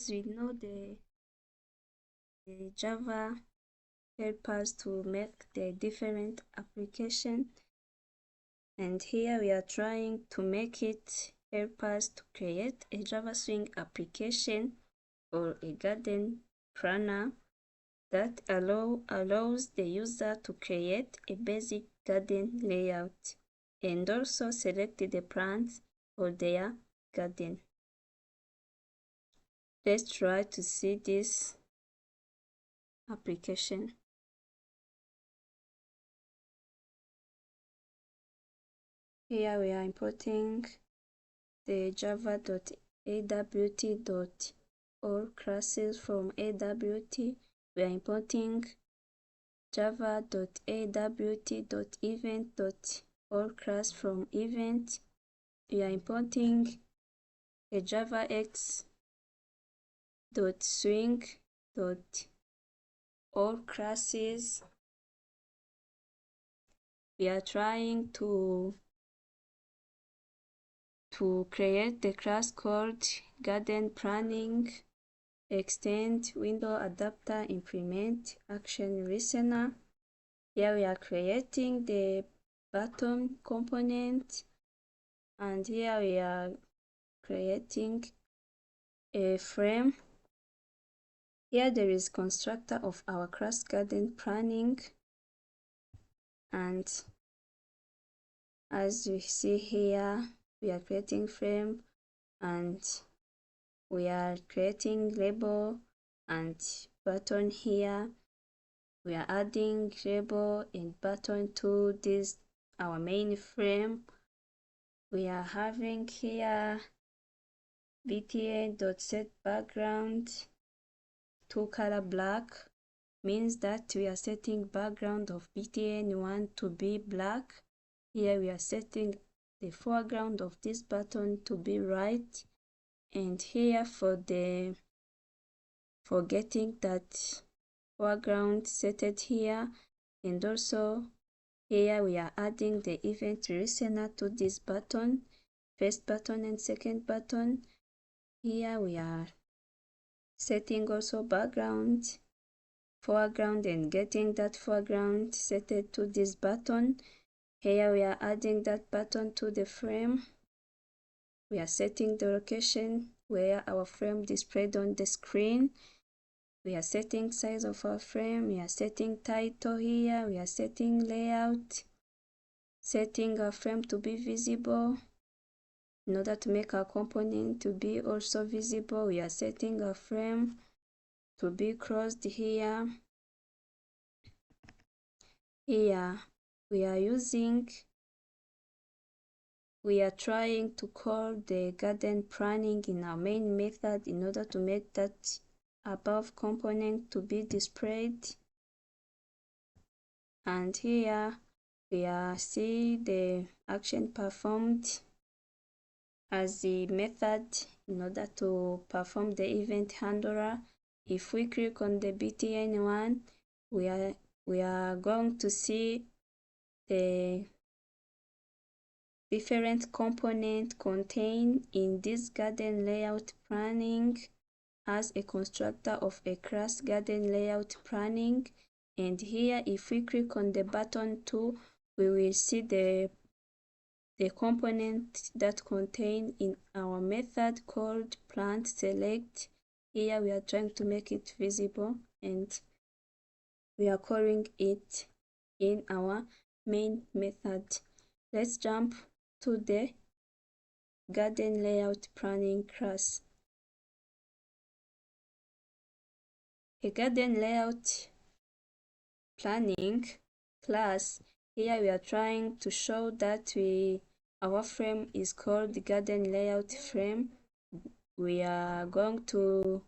we know the Java help us to make the different application, and here we are trying to make it help us to create a Java Swing application or a garden planner that allows the user to create a basic garden layout and also select the plants for their garden. Let's try to see this application. Here we are importing the java.awt.all classes from AWT. We are importing java.awt.event.all class from event. We are importing a javax.swing.all classes. We are trying to create the class called garden planning, extend window adapter, implement action listener. Here we are creating the button component, and here we are creating a frame. Here there is constructor of our class garden planning, and as you see here, we are creating frame and we are creating label and button. Here we are adding label and button to this our main frame. We are having here btn.setBackground to color black, means that we are setting background of btn1 to be black. Here we are setting the foreground of this button to be white, and here for getting that foreground set it here, and also here we are adding the event listener to this button, first button and second button. Here we are setting also background, foreground, and getting that foreground set it to this button. Here we are adding that button to the frame. We are setting the location where our frame displayed on the screen. We are setting size of our frame. We are setting title here. We are setting layout, setting our frame to be visible. In order to make our component to be also visible, we are setting our frame to be closed here. Here we are trying to call the garden planning in our main method in order to make that above component to be displayed. And here we are seeing the action performed as the method in order to perform the event handler. If we click on the btn1, we are going to see the different components contained in this garden layout planning as a constructor of a class garden layout planning. And here if we click on the button 2, we will see the component that contain in our method called plant select. Here we are trying to make it visible and we are calling it in our main method. Let's jump to the garden layout planning class. A garden layout planning class, here we are trying to show that our frame is called the garden layout frame. We are going to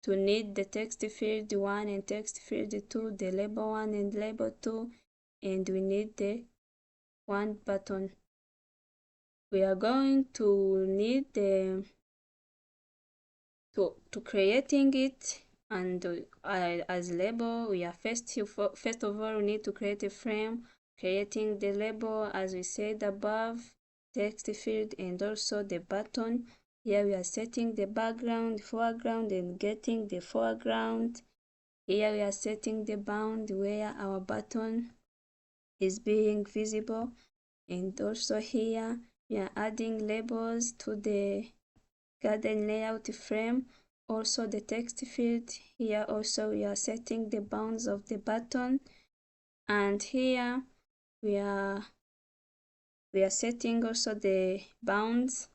need the text field 1 and text field 2, the label 1 and label 2, and we need the one button. We are going to need to creating it, and as label we are first of all we need to create a frame, creating the label as we said above, text field, and also the button. Here we are setting the background, foreground, and getting the foreground. Here we are setting the bound where our button is being visible. And also here we are adding labels to the garden layout frame. Also the text field. Here also we are setting the bounds of the button. And here we are setting also the bounds.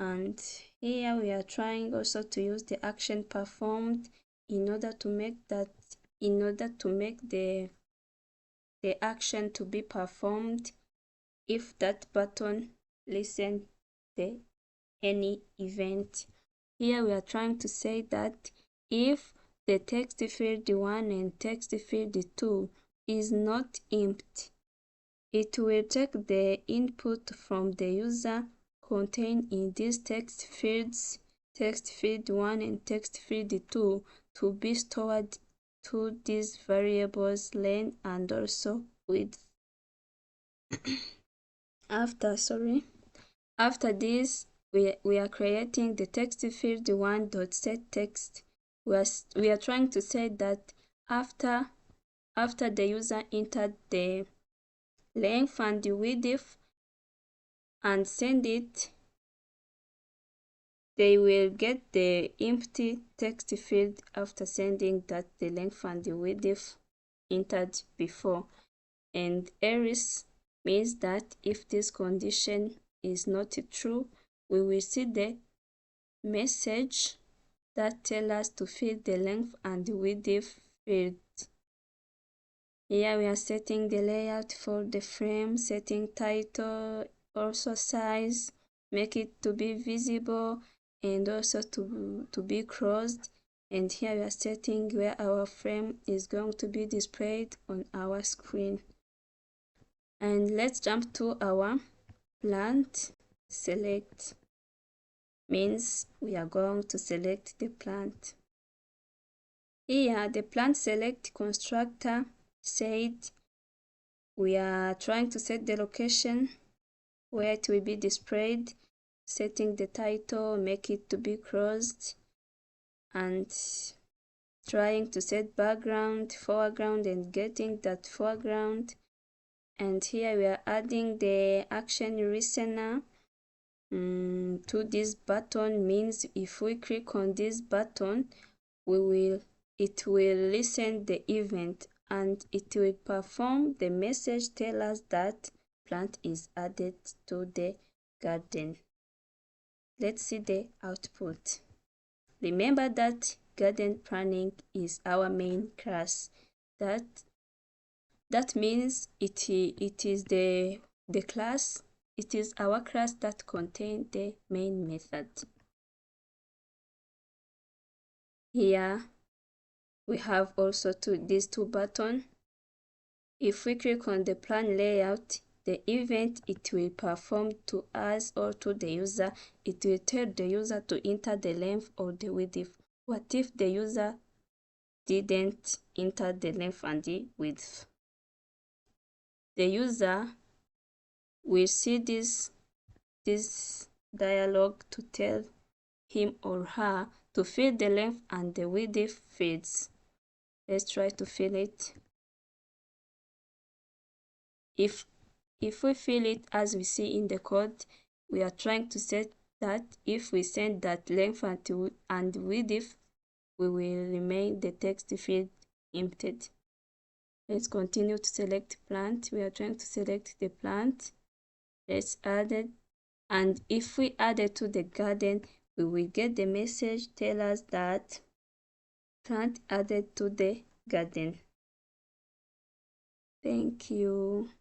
And here we are trying also to use the action performed in order to make the action to be performed if that button listens any event. Here we are trying to say that if the text field 1 and text field 2 is not empty, it will take the input from the user contained in these text fields, text field 1 and text field 2, to be stored to these variables length and also width. After this, we are creating the text field 1.setText. We are trying to say that after the user entered the length and the width and send it, they will get the empty text field after sending that the length and the width entered before. And else means that if this condition is not true, we will see the message that tells us to fill the length and the width field. Here we are setting the layout for the frame, setting title, also size, make it to be visible and also to be crossed. And here we are setting where our frame is going to be displayed on our screen. And let's jump to our plant. Select means we are going to select the plant. Here the plant select constructor said we are trying to set the location where it will be displayed, setting the title, make it to be crossed, and trying to set background, foreground, and getting that foreground. And here we are adding the action listener to this button. Means if we click on this button, it will listen the event and it will perform the message, tell us that plant is added to the garden. Let's see the output. Remember that garden planning is our main class. That means it is our class that contains the main method. Here we have also these two buttons. If we click on the plan layout, the event it will perform to us or to the user, it will tell the user to enter the length or the width. What if the user didn't enter the length and the width? The user will see this dialog to tell him or her to fill the length and the width fields. Let's try to fill it. If we fill it as we see in the code, we are trying to set that if we send that length and width, we will remain the text field emptied. Let's continue to select plant. We are trying to select the plant. Let's add it. And if we add it to the garden, we will get the message tell us that plant added to the garden. Thank you.